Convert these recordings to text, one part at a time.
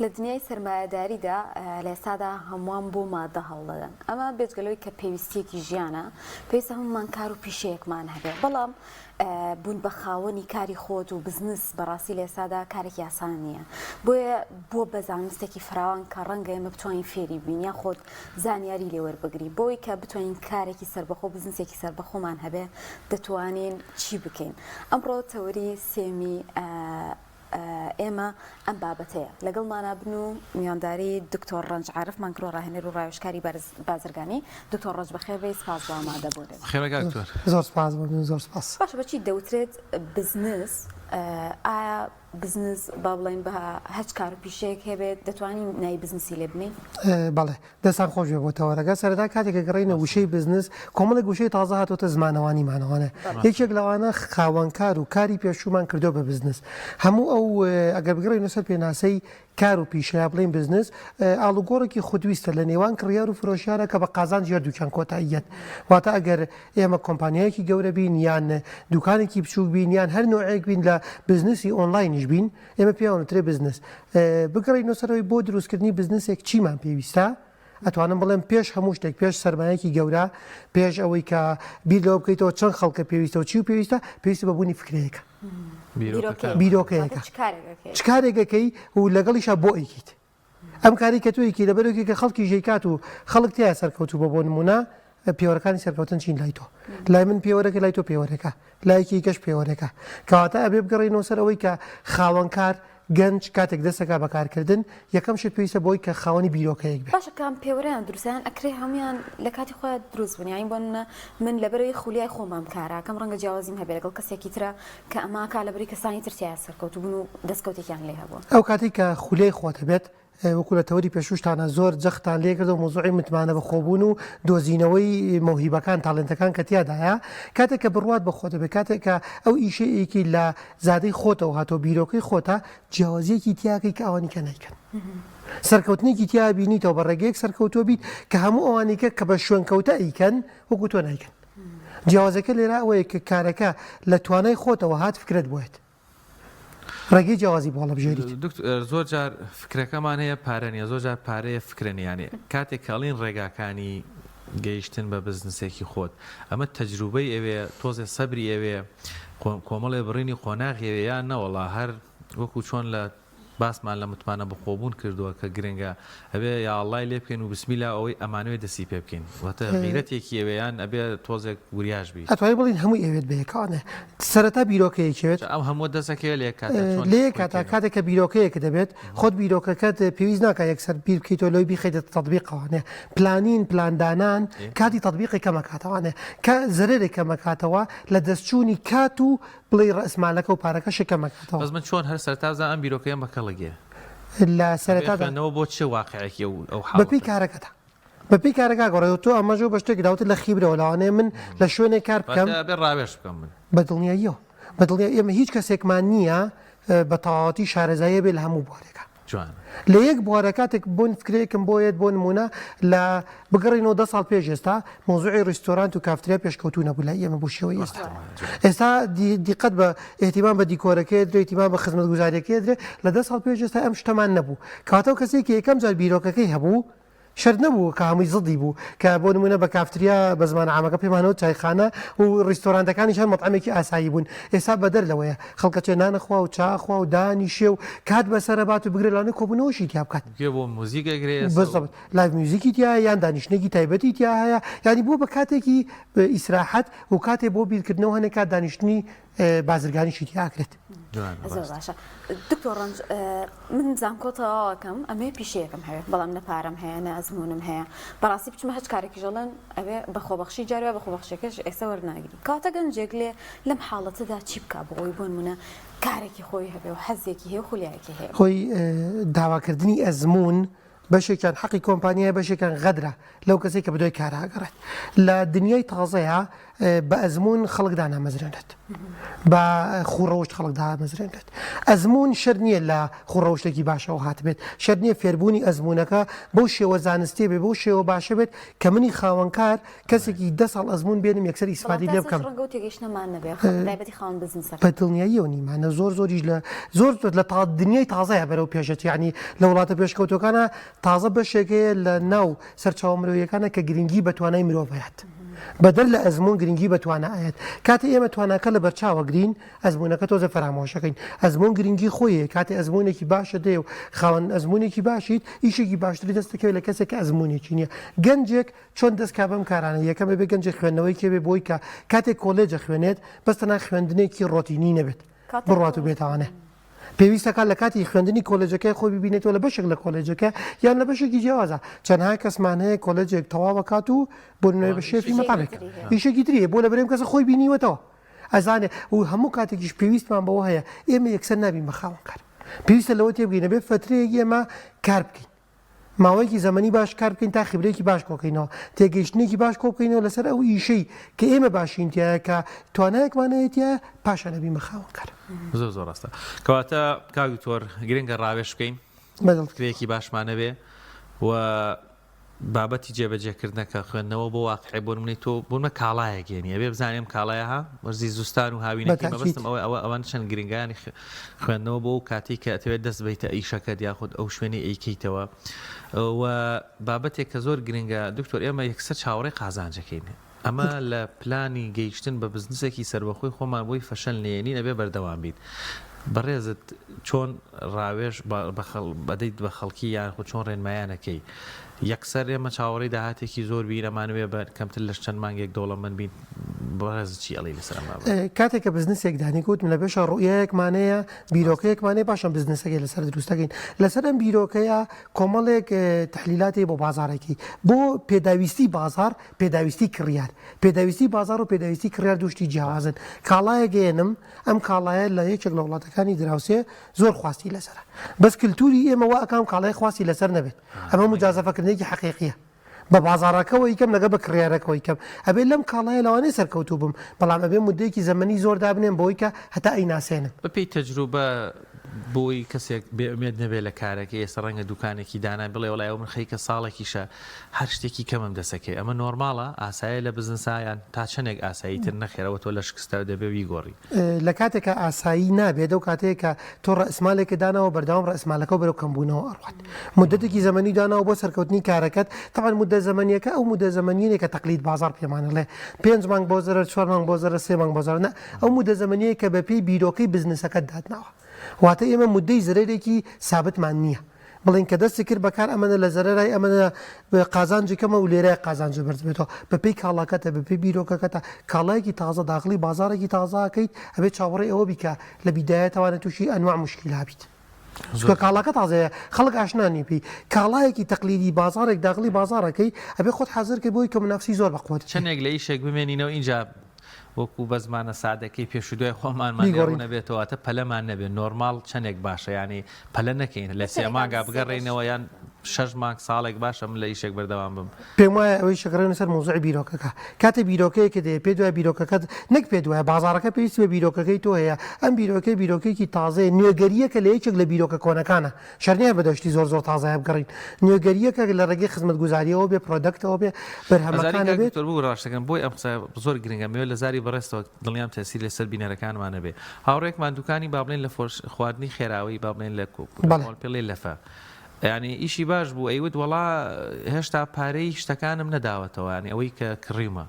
لە دنیای سەرمایەداریدا لە ئێستادا هەمووان بۆ مادە هەڵدەدەن ئەمە بێجگەلەوەی کە پێویستیەکی ژیانە پێویستە هەمومان کار و پیشەیەکمان هەبێ بەڵام بوون بە خاوەنی کاری خۆت و بزنس بەڕاستی لە ئێستادا کارێکی ئاسان نییە بۆیە بۆ بە زانستێکی فراوان کە ڕەنگە ئێمە بتوانین فێری بین یا خۆت زانیاری لێوەربگری بۆی کە بتوانین کارێکی سربەخۆ بزنسێکی سربەخۆمان هەبێ دەتوانین چی بکەین ئەمڕۆ تەوەری سێمی ئێمە ئەم بابەتەیە لەگەڵمانە بن و میوانداری دکتۆر ڕەنج عارفمان کرۆ ڕاهێنەر و ڕاوێژکاری بازرگانی دکتۆر ڕەنج بەخێر بێ سپاس بۆ ئامادە بوون زۆر سپاس زۆر سپاس باشە بەچی دەوترێت بزنس ئایا بزنس با بڵێن بە هەچ کار و پیشەیەک هەبێت دەتوانین ناوی بزنسی لێ بنین بەڵێ دەستان خۆش بێ بۆتەوە ڕەگە سەرەتا کاتێکە گەڕینە وشەی بزنس کۆمەڵێک وشەی تازە هاتوۆتە زمانەوانی مانەوانە یەکێک لەوانە خاوەنکار و کاری پێشومان کردو بە بزنس هەموو ئەو ئەگەر بگەڕینە سەر پێناسەی کار و پیشەیە بڵین بزنس ئاڵوگۆڕێکی خودویستە لە نێوان کڕیار و فرۆشیارە کە بە قازان ژێر دوکان کۆتاییەت واتە ئەگەر ئێمە کۆمپانیایەکی گەورە بین یان دوکانێکی بچووک بین یان هەر نوعەیەک بین لە بزنسی ئۆنلاینیش بین ئێمە پێیانوترێ بزنس بگەڕینەوە سەرەوەی بۆ دروستکردنی بزنسێک چیمان پێویستە ئەتوانم بڵێم پێش هەموو شتێک پێش سەرمایەکی گەورە پێش ئەوەی کە بیر لەوە بکەیتەوە چەند خەڵکە پێویستە و چی و پێویستە پێویستی بەبوونی فکرەیەەکە بیرۆکەیەەکە چ کارێکەکەی و لەگەڵیشە بۆ ئەیکیت ئەم کاری کە تویکی لەبەرێکی کە خەڵکی ژێکات و خەڵک تیا سەرکەوتو بە بۆ نمونە پێوەەکانی سەرکەوتن چین لای تۆ لای من پێوەەکە لای تۆ پێوەەکە لایەکی کەش پێوەەکە کەواتە ئەبێ بگەڕێنەوە سەر ئەوەی کە خاوەنکار گەنج کاتێک دەستەکە بەکارکردن یەکەم شت پێویستە بۆی کە خاوەنی بیرۆکەیەک بێت باشە کام پێوەیان دروستیان ئەکرێ هەمویان لە کاتی خۆیان دروست بنیین بۆ من لەبەرەوەی خولیای خۆمام کاراکەم ڕەنگە جیاوازیم هەبێت لەگەڵ کەسێکی ترە کە ئەماکە لەبەری کەسانی ترتیای سەرکەوت بوون و دەستکەوتێکیان لێ هەبووە ئەو کاتێک کە خولیای خۆتە بێت وەکو لە تەوەری پێشوشتانە زۆر جەختان لێکرد و مۆزوعی متمانە بەخۆبوون و دۆزینەوەی مەوهیبەکان تاڵنتەکان کە تیادایە کاتێک کە بڕوات بە خۆتە بێت کاتێک کە ئەو ئیشەیەکی لە زادەی خۆتەوە هاتۆ بیرۆکەی خۆتە جیاوازیەکی تیاکەی کە ئەوانی کە نیکەن سەرکەوتنێکی تیا بینیتەوە بە ڕێگەیەک سەرکەوتووە بیت کە هەموو ئەوانێکە کە بە شوێنکەوتە ئەیکەن وەکو تۆ نیکەن جیاوازەکە لێرە ئەوەیە کە کارەکە لە توانای خۆتەوە هات فکرت بێت ڕێگەی جیاوازی بۆڵە بژێریت زۆر جار فکرەکەمان هەیە پارە نیە زۆر جار پارەیە فکرێنیانێ کاتێک کاڵین ڕێگاکانی گەیشتن بە بزنسێکی خۆت ئەمە تەجروبەی ئەوێ تۆزێ سەبری ئەوێ کۆمەڵێ بڕینی قۆناغیەوێ یان نەوەڵا هەر وەکو چۆن لە باسمان لە متمانە بەخۆبوون کردووە کە گرنگە ئەبێ یاڵای لێ بکەین و بسمیلا ئەوەی ئەمانوێ دەسی پێ بکەین واتە غیرەتێکی ئەوەیان ئەبێ تۆزێک وریاش بی ئەتوانین بڵین هەمووی ئەوێت بەیەکانە سەرەتا بیرۆکەیەکێت ئەم هەموو دەستەکەوێت لێ کاتێکە بیرۆکەیەک دەبێت خۆت بیرۆکەکەت پێویست ناکە یەکسەر بیر بکەیتەوە لەوەی بیخەیتە تەطبیقەوانێ پلانین پلاندانان کاتی تەطبیقی کەمەکاتەوانێ کە زەرێک کەمەکاتەوە لە دەستچوونی کات و بڵێ ڕەسمالەکە و پارەکە شەکەمەکاتەوە بەس من چۆن هەر سەرتازە ئەم بیرۆکەیەم بەکەڵگێ لە سەرەتادانەوە بۆ چه واقعێکی ئەو بەپی کارەکەتە بەپی کارەکە گەڕێەوە تۆ ئەمەژۆ بە شتێک داوتت لە خیبرەوە لەوانەیە من لە شوێنێک کار بکەم بێ ڕاوێش بکەم من بەدڵنیاییەوە بەدڵنیا ئێمە هیچ کەسێکمان نییە بە تەواوەتی شارەزاییە بێ لە هەموو بوارێکە لە یەک بوارە کاتێک بۆن فکرێکم بۆیت بۆ نمونە لە بگەڕینەوە 10 ساڵ پێش ئێستا مۆزوعی ڕیستۆرانت و کافتریا پێشکەوتو نەبوو لای ئێمە بۆ شێوەی ئێستا دیقەت بە ئێتیمان بە دیکۆرەکەی درێ ئێتیمان بە خزمەتگوزاریەکەی درێ لە 10 ساڵ پێش ئێستا ئەم شتەمان نەبوو کاتەوە کەسێکی یەکەم جار بیرۆکەکەی هەبوو شەرت نەبوو کە هەمووی زڵی بوو کە بۆ نمونە بە کافتریا بە زمانە عامەکە پێمانەوە چایخانە و ڕیستۆرانتەکانی هەر مەطعمێکی ئاسایی بوون ئێستا بەدەر لەوەیە خەڵکە چێ نانەخوا و چاخوا و دانیشێ و کات بەسەرە بات و بگرێ لەوانەیە کۆبوونەوەشی تیا بکات بۆ موزیکەگرێ لایڤ میوزیکی تیا یان دانیشتێکی تایبەتی تیا هەیە ینی بۆ بە کاتێکی ئیسراحەت و کاتێک بۆ بیرکردنەوە هەنێک کات دانیشتنی بازرگانیشی تیاکرێت زۆر باشە دکتۆر ڕەنج من زانکۆتەواکەم ئەمێ پیشەیەکم هەیە بەڵام نەپارەم هەیە نەزمونم هەیە بەڕاستی بچمە هەچ کارێکی ژەڵەن ئەوێ بەخۆبەخشی جارێ بەخۆبەخشەکەش ئێستا وەرناگری کاتە گەنجێک لێ لەم حاڵەتەدا چی بکە بۆی بۆ نمونە کارێکی خۆی هەبێ و حەزێکی هەیە خولیایەکی هەیە خۆی داواکردنی ئەزمون بەشێکیان حەقی کۆمپانیای بەشێکیان غەدرە لەو کەسێک کە بدۆی کاراگەڕێت لە دنیای تازەیە بە ئەزمون خەڵکدا نامەزرێنێت بە خوڕەوشت خەڵکدا مەزرێنێت ئەزمون شەر نییە لە خوڕەوشتێکی باشەوە هاتبێت شەر نییە فێربوونی ئەزمونونەکە بەو شێوە زانستی بێ بۆ شێوە باشە بێت کە منی خاوەنکار کەسێکی 10 ساڵ ئەزمون بێنم یەکسەر ئیسفادی لێ بکەم بە دڵنیاییەوە نیمانە زۆریش لە زۆر لە دنیای تازایە بەرەو پێشێت یعنی لە وڵاتە پێشکەوتەکانە تازە بەشێکەیە لە ناو سەرچاوە مرۆیەکانە کە گرنگی بە توانای مرۆڤەیەت بەدەر لە ئەزمون گرنگی بەتوانە ئاەت کاتە ئێمە تواناکە لە بەرچاوە گرین ئەزمونونەکە تۆزە فەرامۆشەکەین ئەزمون گرنگی خۆیە کاتێ ئەزمونێکی باشە دێ و خاوەن ئەزمونێکی باشیت ئیشێکی باشتری دەستەکەوێت لە کەسێک کە ئەزمونێکی نییە گەنجێک چۆن دەستکا بەم کارانە یەکەمە بێ گەنجێک خوێندنەوەی کێ بێ بۆی کە کاتێک کۆلێجە خوێنێت بەستەنا خوێندنێکی ڕۆتینی نەبێت بڕات و بێتوانێ پێویستەکە لە کاتی خوێندنی کۆلێجەکەی خۆی ببینێتەوە لە بەشێک لە کۆلێجەکە یان لە بەشێکی جیاوازە چەندها کەسمان هەیە کۆلێجێک تەواو بکات و بۆ نوێ بە شێفی مەقامێک ئیشێکی تریە بۆ لە بەرێم کەسە خۆی بینیوەتەوە ئەزانێ و هەموو کاتێکیش پێویستمان بەوە هەیە ئێمە یەکسەر نابین بە خاوەنکار پێویستە لەوە تێبگەینە بێ فترەیەک ئێمە کار بکەین ماوەیەکی زەمەنی باش کار بکەین تا خبرێکی باش کۆکەینەوە تێگەیشتنێکی باش کۆبکەینەوە لەسەر ئەو ئیشەی کە ئێمە باشینتیایە کە توانایەکمانەیەتە پاشان نەبین بە خاوەنکار زۆر ڕاستە کەواتە کاگتۆر گرنگە ڕاوێش بکەین فکرێکی باشمانە بێ و بابەتی جێبەجێکردنەکە خوێندنەوە بۆ واقعی بۆ منی تۆ بوونمە کاڵایە گەێنیە بێ بزانێم کاڵایەها وەرزی زستان و هاوینەکە مەبەستم ئەوان چەند گرنگانی خوێندنەوە بۆ کاتی کە ئەتەوێت دەست بیتە ئیشەکە دیاخود ئەو شوێنی ئەیکەیتەوە و بابەتێک کە زۆر گرنگە دکتۆر ئێمە یەکسەر چاوەڕێی قازانجەکەین ئەمە لە پلانی گەیشتن بە بزنسێکی سەربەخۆی خۆمان بۆی فەشەل نێنی نەبێ بەردەوام بیت بەڕێزت چۆن ڕاوێژ بەدەیت بە خەڵکی یان خۆ چۆن ڕێنمایانەکەی یەکسەر ئێمە چاوەڕێی داهاتێکی زۆر بیرەمانوێ بە کەمتر لە چەند مانگێک دەوڵەمەند بین بەڕێز چی ئەڵی لەسەر کاتێک کە بزنسێک دانیگوتم لە بێشە ڕوئەیەکمانەیە بیرۆکەیەکمانەیە پاشان بزنسەکەی لەسەر دروستەکەین لەسەر ئەم بیرۆکەیە کۆمەڵێک تحلیلاتی بۆ بازارێکی بۆ پێداویستی بازار پێداویستی کڕیار پێداویستی بازار و پێداویستی کڕیار دوشتی جیاوازن کاڵایە گەێنم ئەم کاڵایە لە یەکێک لە وڵاتەکانی دراوسێ زۆر خواستی لەسرە بەس کللتوری ئێمە وا ئەکام کاڵای خواستی لەسەر نەبێت ئەمە مجازەفەکردنێکی حەقیقیە بە بازارەکەەوە یکەم لەگە بە کڕیارەکەەوە یکەم ئەبێت لەم کاڵایە لەوانەیە سەرکەوتوو بم بەڵام ئەبێ مدەیەکی زەمەنی زۆر دابنێن بۆی کە هەتا ئەی ناسێنم بەپێی تەجروبە بۆی کەسێک بێئومێد نەبێت لە کارەکە ئێستا ڕەنگە دوکانێکی دانا بڵێ وڵای من خەیکە ساڵێکیشە هەر شتێکی کەمم دەسەکەی ئەمە نۆرماڵە ئاسایە لە بزنسایان تا چەندێک ئاساییتر نەخێرەوە تۆ لە شکستە دەبێ ویگۆڕی لە کاتێکە ئاسایی نابێت و کاتێکە تۆ ڕئسمالێکە داناوە بەردەوام ڕئسمالەکە بەرەو کەمبوونەوە ئەڕوات مدەتێکی زەمەنی داناوە بۆ سەرکەوتنی کارەکەت تەمان مدە زەمەنیەکە ئەو مدە زەمەنیەکە تەقلید بازار پێمانەڵێ 5 مانگ بۆ زەرە 4 مانگ بۆ زەرە 3 مانگ بۆ زەرە ئەو مدە زەمەنیە کە بەپێی بیرۆکەی بزنسەکەت دادناوە واتە ئێمە مدەی زرێرێکی سابتمان نییە بڵین کە دەستی کرد بەکار ئەمەە لە زەرای ئەمەە قازانجیکەمە و لێرای قازانج بەرز بێتەوە بەپێی کاڵاکەتە بەپێی بیرۆکەکەتە کاڵایەکی تازە داخلی بازارێکی تازاکەیت ئەبێت چاوەڕێ ئەوە بیکە لە بیدایەتەوانە تووشی ئەنواع مشکیلا بیت کاڵاکە تازەیە خەڵک ئاشنانی پێی کاڵایەکی تەقلیدی بازارێک داخلی بازارەکەی ئەبێ خۆت حەزرکە بۆی کە منافسی زۆر بەقوت چەندێک لە ئیشێک بمێنینەوە اینجا وەکو بە زمانە سادەکەی پێشودوای خۆمانمان نەبێتەوەتە پەلەمان نەبێت نۆرمال چەندێک باشە ینی پەلە نەکەین لە سێماگا بگەڕێنەوە یان 6 مانگ ساڵێک باشە من لە ئیشێک بەردەوام بم پێم وایە ئەوەی شەکرێنە سەر مۆزوعی بیرۆکەکە کاتە بیرۆکەیەکە دێ پێ دوای بیرۆکەکەت نەک پێ دوایە بازارەکە پێویستی بە بیرۆکەکەی تۆ هەیە ئەم بیرۆکەیەکی تازەیە نوێگەریەکە لە یەکێک لە بیرۆکە کۆنەکانە شەرنیە بەدەشتی زۆر تازایە بگەڕین نوێگەریەکە لە ڕێگەی خزمەتگوزاریەوە بێ پرۆدەکتەوە بێ بەرهەمەکانە بێت بوو ڕاشتەکەن بۆی ئەم زۆر گرنگە مێ لە زاری بەڕێستەوە دڵنیام تەسیر لەسەر بینەرەکانمانە بێ هاوڕێکمان دوکانی با بڵێن لە خواردنی خێراوی با بڵێن لە پێڵێ لەفە ینی ئیشی باش بوو ئەیوت وڵا هێشتا پارەی شتەکانم نەداوەتەوە ینی ئەوەی کە کڕیمە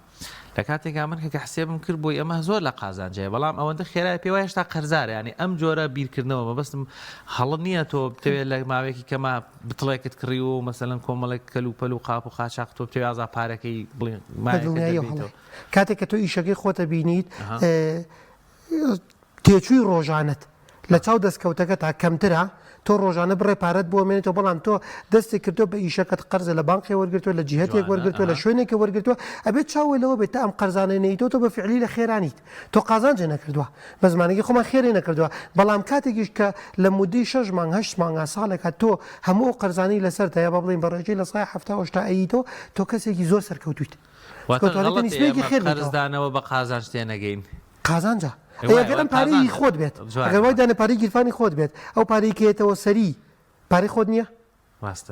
لە کاتێکا من کە حسێبم کرد بۆی ئەمە زۆر لە قازانجێ بەڵام ئەوەندە خێرای پێوە هێشتا قەرزارە ینی ئەم جۆرە بیرکردنەوە مەبەستم هەڵە نییە تۆ بتەوێت لە ماوەیەکی کەما بتڵێکت کڕی و مەسەلەن کۆمەڵێک کەلوپەل و قاپ و قاچاق تۆ پێوازا پارەکەی بڵێن کاتێک کە تۆ ئیشەکەی خۆتە بینیت تێچووی ڕۆژانت لە چاو دەستکەوتەکە تا کەمترە تۆ ڕۆژانە بڕێ پارەت بۆ مێنێتەوە بەڵام تۆ دەستی کردو بە ئیشەکەت قەرزە لە بانقی وەرگرتووە لە جهتێک وەرگرتووە لە شوێنێکی وەرگرتووە ئەبێت چاوی لەوە بێت تا ئەم قەرزانە نەیتۆ تۆ بە فعلی لە خێرانیت تۆ قازانجێ نەکردووە بە زمانێکی خۆمان خێرێ نەکردووە بەڵام کاتێکیش کە لە مودەی 6 مانگ 8 مانگا ساڵێکە تۆ هەموو قەرزانی لەسەر تەیە بە بڵین بەڕێژەی لە سای 70 ئەیتۆ تۆ کەسێکی زۆر سەرکەوتویت قەرزدانەوە بە قازانج تێ نەگەین قازانجا ئەگەرم پارەی خۆت بێت ئەگەر وای دانە پارەی گیرفانی خۆت بێت ئەو پارەی کێتەوە سەری پارەی خۆت نییە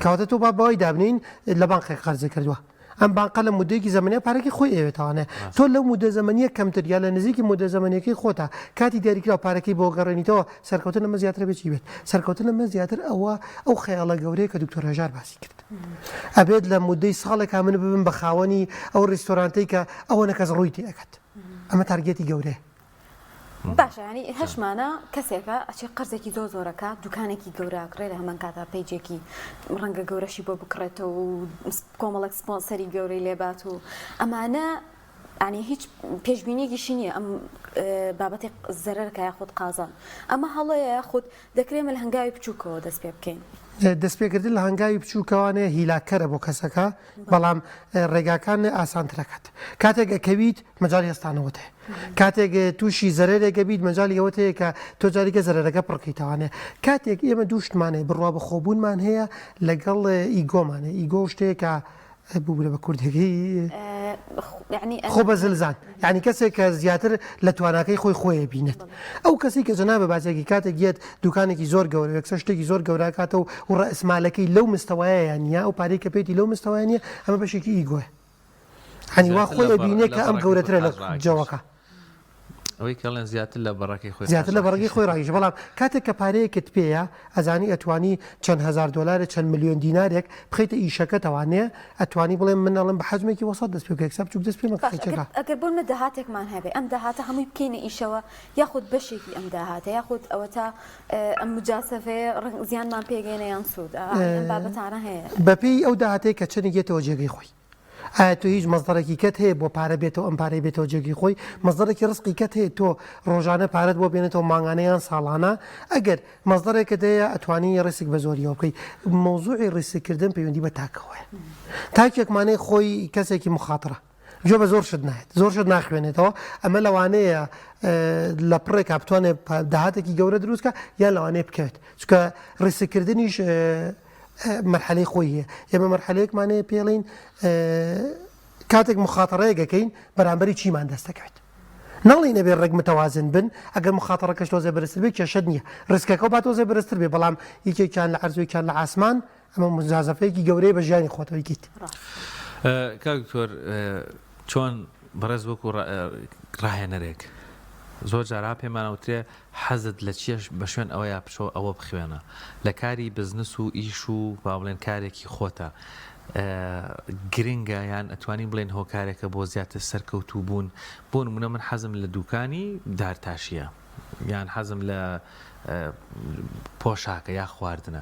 کەواتە تۆ با بەوای دابنین لە بانقی قەرزە کردووە ئەم بانقە لە مودەیەکی زمانیە پارێکی خۆی ئەوێتوانێ تۆ لەو مودە زمانیە کەمتر یا لە نزیکی مودە زمانیەکەی خۆتە کاتی دیاریکرا پارەکەی بۆ گەڕێنیتەوە سەرکەوتن لەمە زیاتر بێتی بێت سەرکەوتن لەمە زیاتر ئەوە ئەو خەیاڵە گەورەیە کە دکتۆر هەژار باسی کرد ئەبێت لە مودەی ساڵێکا من ببم بە خاوەنی ئەو ڕێستۆرانتەی کە ئەوە نەکەس ڕووی تێ ئەکات ئەمە تارگێتی گەورەیە باشە ینی هەشمانە کەسێکە ئەچێ قەرزێکی زۆر زۆرەکە دوکانێکی گەوراکرێ لە هەمان کاتا پیجێکی ڕەنگە گەورەشی بۆ بکڕێتەوە و کۆمەڵک سپۆنسەری گەورەی لێبات و ئەمانە ئەنی هیچ پێشبینیێکیشی نییە ئەم بابەتی زەرەرکە یاخود قازان ئەمە هەڵەیە یاخود دەکرێمە لە هەنگاوی بچووکەوە دەست پێ بکەین دەستپێکردن لە هەنگاوی بچووکەوانەیە هیلاکەرە بۆ کەسەکە بەڵام ڕێگاکان ئاسانترەکەت کاتێک ئەکەویت مەجای هێستانەوەتێ کاتێک تووشی زەرێرێکە بیت مەجای ئەوەتەیە کە تۆ جاریکە زەرەرەکە پڕکەیتەوانێ کاتێک ئێمە دووشتمانێ بڕوا بە خۆبوونمان هەیە لەگەڵ ئیگۆمانێ ئیگۆ شتێکە بوو لە بە کوردەکەی خۆ بە زلزان یعنی کەسێک کە زیاتر لە تواناکەی خۆی خۆیە بینێت ئەو کەسی کە جەنابە بازێکی کاتێک گێت دوکانێکی زۆر گەورە یەکسەر شتێکی زۆر گەوراکاتەوە و ڕئسمالەکەی لەو مستەوایە یانە ئەو پارەی کە پێیتی لەو مستەوایە ئەمە بەشێکی ئیگۆە هەنی وا خۆی بینێت کە ئەم گەورەترە لە جەوەکە ئەوەی کەڵێن زیاتر لە بەڕێکی خۆی زیاتر لە بەڕێکی خۆی ڕایژ بەڵام کاتێک کە پارەیەکت پێەیە ئەزانی ئەتوانی چەند هزار دلار چەند میلیۆن دینارێک بخیتە ئیشەکە تەوانێ ئەتوانی بڵێ منەڵم بە حەزمێکی وەسەد دەست پێ بکە بچوک دەست پێ مەکەچەکە ئەگەر بۆمە داهاتێکمان هەبێ ئەم داهاتە هەمووی بکەینە ئیشەوە یاخود بەشێکی ئەم داهاتە یاخود ئەوە تا ئەم مجاسەفەیە زیانمان پێگەینە یان سوود بابەتانە هەیە بەپێی ئەو داهاتەیە کە چەندی گێتەوە جێگەی خۆی ئایا تۆ هیچ مەزدەڕێکی کەت هەیە بۆ پارە بێتەوە ئەم پارەی بێتەوە جێگی خۆی مەزدەڕێکی ڕسقی کەت هەیە تۆ ڕۆژانە پارەت بۆ بێنێتەوە مانگانەیان ساڵانە ئەگەر مەزدەڕێکت هەیە ئەتوانی ڕێسک بە زۆریەوە بکەیت مۆزوعی ڕێسکردن پەیوەندی بە تاکەوەیە تاکێکمانەی خۆی کەسێکی مخاترە جۆ بە زۆر شت نایێت زۆر شت ناخوێنێتەوە ئەمە لەوانەیە لە پڕێکا بتوانێت داهاتێکی گەورە دروستکە یان لەوانەیە بکەوێت چکە ڕێسکردنیش مرحلەی خۆی هەیە ئێمە مرحلەیەکمانەیە پێڵین کاتێک مخاتەڕەیەکەکەین بەرامبەری چیمان دەستەکەوێت ناڵی نەبێت ڕێک متەوازن بن ئەگەر مخاتەڕەکەش تۆزێ بەرزتر بێت کێشە نییە ڕستکەکە با تۆزێ بەرزتر بێ بەڵام یەکێکیان لە عەرزۆیان لە ئاسمان ئەمە مجازەفەیەکی گەورەی بە ژیانی خۆتەوەیکیت کاکتۆر چۆن بەڕێز وەکو ڕاهێنەرێک زۆر جارا پێمانەوترێ حەزت لە چیەش بە شوێن ئەوە یا پشۆ ئەوە بخوێنە لە کاری بزنس و ئیش و با بڵێن کارێکی خۆتە گرنگە یان ئەتوانین بڵێن هۆکارێکە بۆ زیاتر سەرکەوتوو بوون بۆ نمونە من حەزم لە دوکانی دارتاشیە یان حەزم لە پۆشاکە یا خواردنە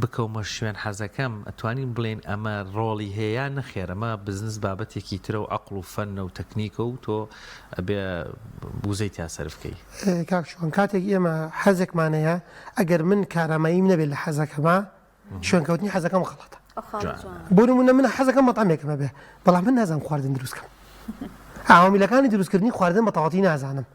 بکەومە شوێن حەزەکەم ئەتوانین بڵێن ئەمە ڕۆڵی هەیە نەخێرەمە بزنس بابەتێکی ترە و عەقڵ و فەنە و تەکنیکە و تۆ بێ بوزەی تا سەرف بکەی کاکشۆن کاتێک ئێمە حەزێکمانەیە ئەگەر من کارامەییم نەبێت لە حەزەکەمە شوێنکەوتنی حەزەکەم خەڵەتە بۆ نمونە من حەزەکەم مەتامێکمە بێ بەڵام من نازانم خواردن دروستکەم عواملەکانی دروستکردنی خواردن بە تەواوەتی نازانم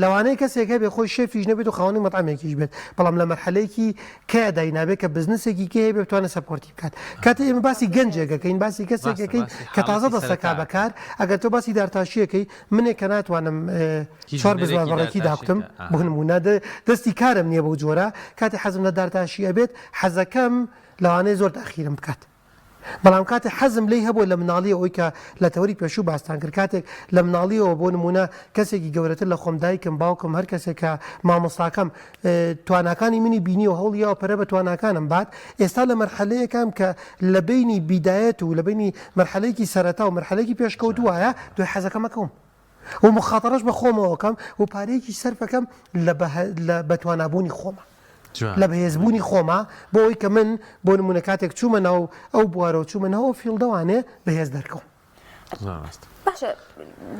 لەوانەیە کەسێک هەبێ خۆی شێفیش نەبێت و خاوەنی مەتامێکیش بێت بەڵام لە مەرحەلەیەکی کە داینابێت کە بزنسێکی کە هەیە بتوانێت سەپۆرتی بکات کاتە ئێمە باسی گەنجێکەکەین باسی کەسێکەکەین کە تازە دەستەکا بەکار ئەگەر تۆ باسی دارتاشیەکەی منێک کە ناتوانم 4 بزوارڕێکی داکتم بۆ نمونە دەستی کارم نییە بەو جۆرە کاتی حەزم لە دارتاشیە بێت حەزەکەم لەوانەیە زۆر تاخیرم بکات بەڵام کاتێک حەزم لی هەبوو لە مناڵی ئەوەی کە لە تەوەری پێشوو باستان کرد کاتێک لە مناڵیەوە بۆ نمونە کەسێکی گەورەتر لە خۆم دایکم باوکم هەر کەسێک کە مامۆستاکەم تواناکانی منی بینی و هەوڵیەوە پەرە بە تواناکانم بات ئێستا لە مەرحەلەیەکم کە لە بینی بیدایەت و لە بینی مەرحەلەیەکی سەرەتا و مەرحەلەیەکی پێشکەوتووایە دوای حەزەکەمەکەم و مخاتەڕەش بە خۆمەوەکەم و پارەیەکی سەرفەکەم لە بەتوانابوونی خۆمە لە بەهێزبوونی خۆمە بۆ ئەوی کە من بۆ نمونە کاتێک چوومە ناو ئەو بوارەوە چوومە ناوە فیڵدەوانێ بەهێز دەرکەوم باشە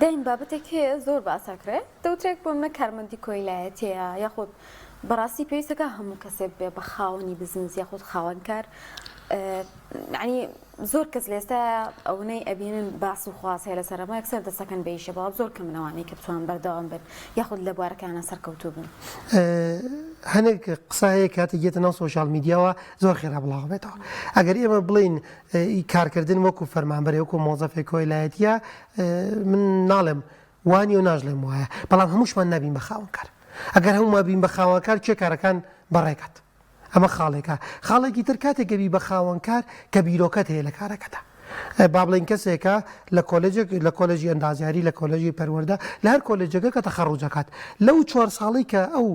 دایم بابەتێک هەیە زۆر باساکرێت دەوترێک بۆ منە کارمەندی کۆیلایەتەیە یاخود بەڕاستی پێویستەکە هەموو کەسێک بێ بە خاوەنی بزنس یاخود خاوەنکار ینی زۆر کەس لێستا ئەوەی ئەبینن باس و خواست هەیە لەسەرەمە یەکسەر دەسەکەن بەیشە بەڵام زۆر کە منەوانەی کە بتوان بەردەوام بن یاخود لە بوارەکانە سەرکەوتوو بن هەنێک قسایە کاتە گێتە ناو سۆشال میدیاوە زۆر خێرا بڵاو بێتەوە ئەگەر ئێمە بڵین کارکردن وەکو فەرمانبەری وەکو مۆزەفێک کۆیلایەتیە من ناڵێم وانی و ناژڵێم وایە بەڵام هەمووشمان نبین بە خاوەنکار ئەگەر هەموو بین بە خاوەنکار چێ کارەکان بەڕێکات ئەمە خاڵێکە خاڵێکی تر کاتێکەبی بە خاوەنکار کە بیرۆکەت هەیە لە کارەکەتە با بڵین کەسێکە لە کۆلێجی ئەندازیاری لە کۆلێجی پەروەردە لە هەر کۆلێجەکە کە تەخەڕوجەکات لەو 4 ساڵی کە ئەو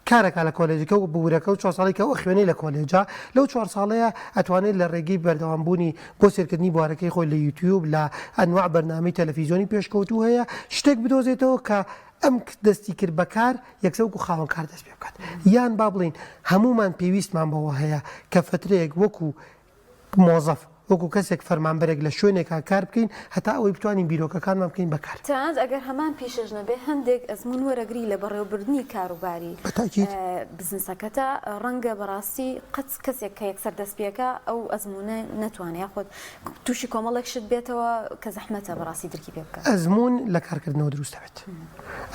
کارێکا لە کۆلێجەکە و بورەکە و 4 ساڵی کە ئەو خوێنەی لە کۆلێجا لەو 4 ساڵەیە ئەتوانێت لە ڕێگەی بەردەوامبوونی بۆ سێرکردنی بوارەکەی خۆی لە یوتیوب لە ئەنواع بەرنامەی تەلەڤیزیۆنی پێشکەوتوو هەیە شتێک بدۆزێتەوە کە ئەم دەستی کرد بەکار یەکسەر وەکو خاوەنکار دەست پێ بکات یان با بڵین هەمومان پێویستمان بەوە هەیە کە فترەیەک وەکو مۆزەف وەکو کەسێک فەرمانبەرێک لە شوێنێکا کار بکەین هەتا ئەوەی بتوانین بیرۆکەکانمان بکەین بەکار تەنانەت ئەگەر هەمان پیشەش نەبێ هەندێک ئەزمون وەرەگری لە بەڕێوەبردننی کاروباری بزنسەکەتە ڕەنگە بەڕاستی قەت کەسێک کە یەکسەر دەستپێکە ئەو ئەزمونە نەتوانێت یاخۆت تووشی کۆمەڵێک شت بێتەوە کە زەحمەتە بەڕاستی درکی پێ بکات ئەزمون لە کارکردنەوە دروست دەبێت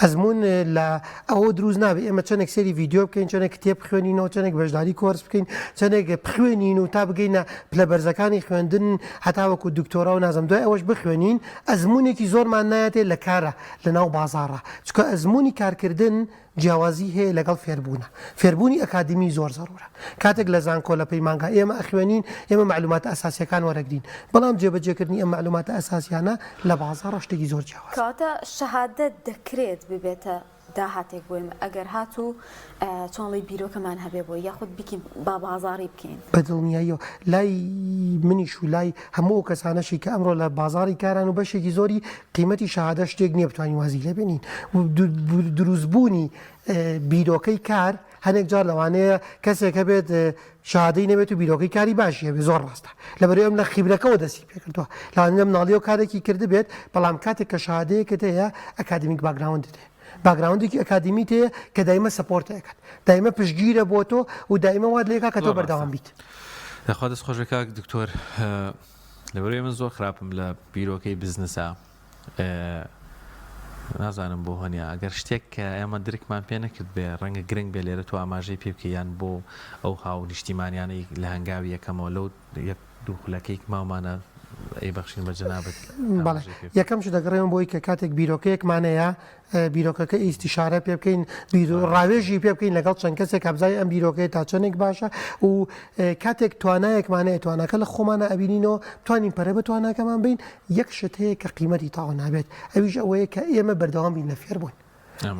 ئەزمون لە ئەوە دروست نابێت ئێمە چەندێک سێری ڤیددیۆ بکەین چەندێک کتێب بخوێنینەوە چەندێک بەشداری کۆرس بکەین چەندێک بخوێنین و تا بگەینە پلە بەرزەکانی خوێندن هەتاوەکو دکتۆرا و نازم دوای ئەوەش بخوێنین ئەزمونێکی زۆرمان نایەتێت لە کارە لە ناو بازاڕە چکە ئەزمموی کارکردن جیاوازی هەیە لەگەڵ فێربوونە فێربوونی ئەکادمی زۆر زەڕورە کاتێک لە زانکۆ لە پەیمانگا ئێمە ئەخوێنین ئێمە معلومات ئەساسیەکان وەرەگرین بەڵام جێبەجێکردنی ئەم معلوماتە ئەساسیانە لە بازاڕە شتێکی زۆر جیاواز کاتە شەهادەت دەکرێت ببێتە داهاتێک بۆیم ئەگەر هاتوو چۆنڵی بیرۆکەمان هەبێ بۆ یاخود بکەین با بازاری بکەین بەدڵنیاییەوە لای منیش و لای هەموو کەسانەشی کە ئەمڕۆ لە بازاری کاران و بەشێکی زۆری قیمەتی شەهادە شتێک نییە بتوانین وازی لێبێنین دروستبوونی بیرۆکەی کار هەنێک جار لەوانەیە کەسێکە بێت شادەی نەبێت و بیرۆکەی کاری باشیە بێ زۆر ڕاستە لەبەرەوە ئەم لە خیبرەکەەوە دەستی پێکردووە لاوانەیە ناڵیەوە کارێکی کرد بێت بەڵام کاتێک کە شادەیەکت هەیە ئەکادمیک باگراوندت هەیە باگراوندێکی ئەکادمیت هەیە کە دایمە سەپۆرتەکەات دایمە پشتگیرە بۆ تۆ و دایمە وات لێکا کە تۆ بەردەوام بیت دەخوا دەست خۆشەکە دکتۆر لەبەرەوەی من زۆر خراپم لە بیرۆکەی بزنسە نازانم بۆ هەنیا ئەگەر شتێک کە ئێمە درکمان پێ نەکرد بێ ڕەنگە گرنگ بێ لێرە تو ئاماژەی پێ بکەیان بۆ ئەو هاو نیشتیمانیانەی لە هەنگاوی یەکەمەوە لەو یەک دوو خولەکەیک ماوانە بەخشین بە جەنابەت بەڵێ یەکەم شت دەگەڕێم بۆی کە کاتێک بیرۆکەیەکمانەیە بیرۆکەکە ئیستیشارە پێ بکەین ڕاوێژی پێ بکەین لەگەڵ چەند کەسێک کابزای ئەم بیرۆکەی تا چەندێک باشە و کاتێک توانایەکمانەیە توانەکە لە خۆمانە ئەبینینەوە توانین پەرە بە تواناکەمان بین یەک شت هەیە کە قیمەتی تاوە نابێت ئەویش ئەوەیە کە ئێمە بەردەوام بین لە فێربوون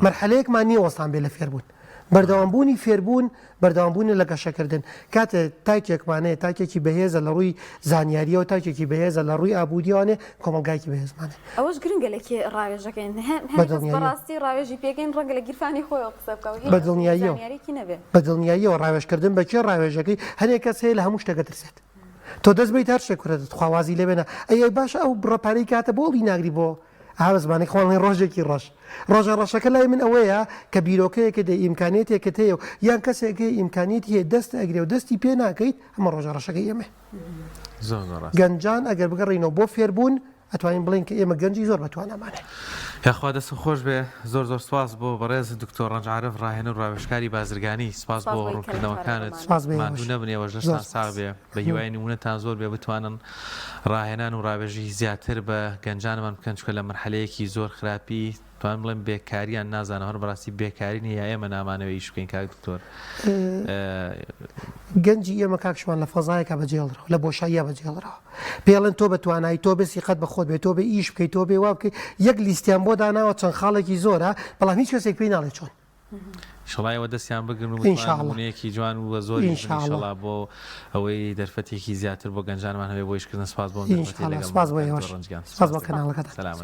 مەرحەلەیەکمان نییە وەستان بێ لە فێربوون بەردەوامبوونی فێربوون بەردەوامبوونی لە گەشەکردن کاتە تاکێکمانەیە تاکێکی بەهێزە لە ڕووی زانیاریەوە تاکێکی بەهێزە لە ڕووی ئابوودیوانێ کۆمەلگایکی بەهێزمانێ ئەوەش گرنگە لەکێ ڕاوێژەکەین بەڕاستی ڕاوێژی پێگەین ڕەنگە لە گیرفانی خۆی قسە بکەوت بەدڵنیاییەوە ڕاوێژکردن بەچێ ڕاوێژەکەی هەنێک کەس هەیە لە هەموو شتەکە ترسێت تۆ دەست بێت هەر شتێکورێت خواوازی لێبێنە ئەی باشە ئەو بڕەپارەی کاتە بۆڵی ناگری بۆ زمانی خۆڵی ڕۆژێکی ڕۆژە ڕەشەکە لای من ئەوەیە کە بیرۆکەیەکە دە ئیمکانێتێکت هەیە و یان کەسێکی ئیمکانێتی هەیە دەست ئەگرێ و دەستی پێ ناکەیت ئەمە ڕۆژە ڕەشەکەی ئێمە گەنجان ئەگەر بگەڕینەوە بۆ فێربوون ئەتوانین بڵین کە ئێمە گەنجی زۆر بەتوانەمانێ یاخوا دەستم خۆش بێ زۆر زۆر سپاس بۆ بەڕێز دکتۆر ڕەنجعارف ڕاهێنەر و ڕاوێژکاری بازرگانی سپاس بۆ ڕوونکردنەوەکانت ماندوو نەبنێەوە ژەشتان ساغ بێ بە هیوای نمونەتان زۆر بێ بتوانن ڕاهێنان و ڕاوێژی زیاتر بە گەنجانمان بکەن چکە لە مەرحەلەیەکی زۆر خراپی توان بڵێن بێکاریان نازانە هەر بەڕاستی بێکاری نیە ئێمە نامانەوە ئیش بکەین کاک دکتۆر گەنجی ئێمە کاکشمان لە فەزایەکە بەجێڵڕەوە لە بۆشاییە بەجێڵڕەوە پێڵێن تۆ بەتوانایی تۆ بەسی قەت بە خۆت بێت تۆ بە ئیش بکەیت تۆ بێ وا بکەیت یەک لیستیان بۆ داناوە چەند خاڵێکی زۆرە بەڵام هیچ کەسێک پێی ناڵێ چۆن شڵایەوە دەستیان بگرن وونەیەکی جوان و زۆری شڵا بۆ ئەوەی دەرفەتێکی زیاتر بۆ گەنجانمان هەبێ بۆ ئیشکردن سپاس بۆ سپاس بۆ کەناڵەکەت